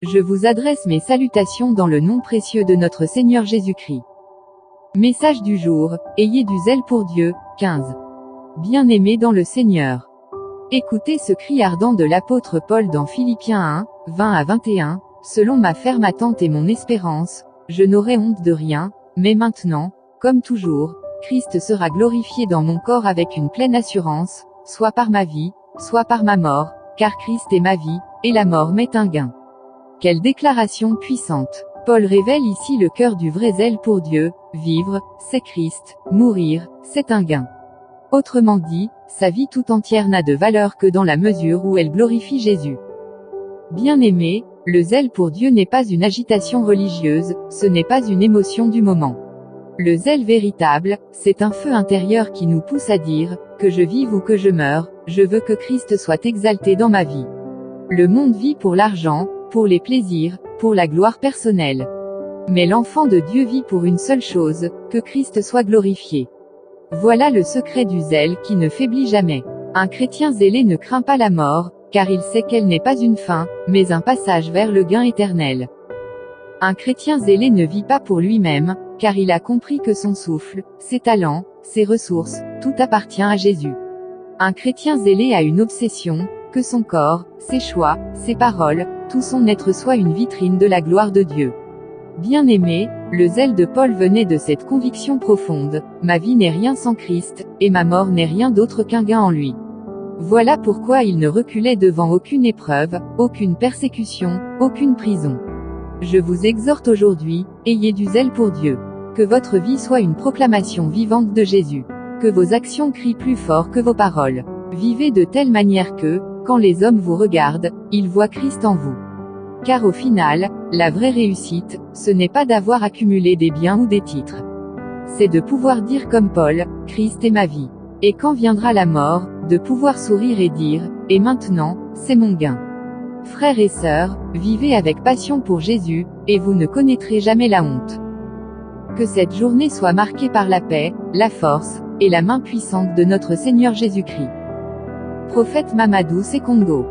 Je vous adresse mes salutations dans le nom précieux de notre Seigneur Jésus-Christ. Message du jour, ayez du zèle pour Dieu, 15. Bien-aimés dans le Seigneur. Écoutez ce cri ardent de l'apôtre Paul dans Philippiens 1, 20 à 21, selon ma ferme attente et mon espérance, je n'aurai honte de rien, mais maintenant, comme toujours, Christ sera glorifié dans mon corps avec une pleine assurance, soit par ma vie, soit par ma mort, car Christ est ma vie, et la mort m'est un gain. Quelle déclaration puissante! Paul révèle ici le cœur du vrai zèle pour Dieu, vivre, c'est Christ, mourir, c'est un gain. Autrement dit, sa vie tout entière n'a de valeur que dans la mesure où elle glorifie Jésus. Bien-aimé, le zèle pour Dieu n'est pas une agitation religieuse, ce n'est pas une émotion du moment. Le zèle véritable, c'est un feu intérieur qui nous pousse à dire, que je vive ou que je meure, je veux que Christ soit exalté dans ma vie. Le monde vit pour l'argent, pour les plaisirs, pour la gloire personnelle. Mais l'enfant de Dieu vit pour une seule chose, que Christ soit glorifié. Voilà le secret du zèle qui ne faiblit jamais. Un chrétien zélé ne craint pas la mort, car il sait qu'elle n'est pas une fin, mais un passage vers le gain éternel. Un chrétien zélé ne vit pas pour lui-même, car il a compris que son souffle, ses talents, ses ressources, tout appartient à Jésus. Un chrétien zélé a une obsession, que son corps, ses choix, ses paroles, tout son être soit une vitrine de la gloire de Dieu. Bien-aimé, le zèle de Paul venait de cette conviction profonde, ma vie n'est rien sans Christ, et ma mort n'est rien d'autre qu'un gain en lui. Voilà pourquoi il ne reculait devant aucune épreuve, aucune persécution, aucune prison. Je vous exhorte aujourd'hui, ayez du zèle pour Dieu. Que votre vie soit une proclamation vivante de Jésus. Que vos actions crient plus fort que vos paroles. Vivez de telle manière que, quand les hommes vous regardent, ils voient Christ en vous. Car au final, la vraie réussite, ce n'est pas d'avoir accumulé des biens ou des titres. C'est de pouvoir dire comme Paul, Christ est ma vie. Et quand viendra la mort, de pouvoir sourire et dire, et maintenant, c'est mon gain. Frères et sœurs, vivez avec passion pour Jésus, et vous ne connaîtrez jamais la honte. Que cette journée soit marquée par la paix, la force, et la main puissante de notre Seigneur Jésus-Christ. Prophète Mamadou Sekongo.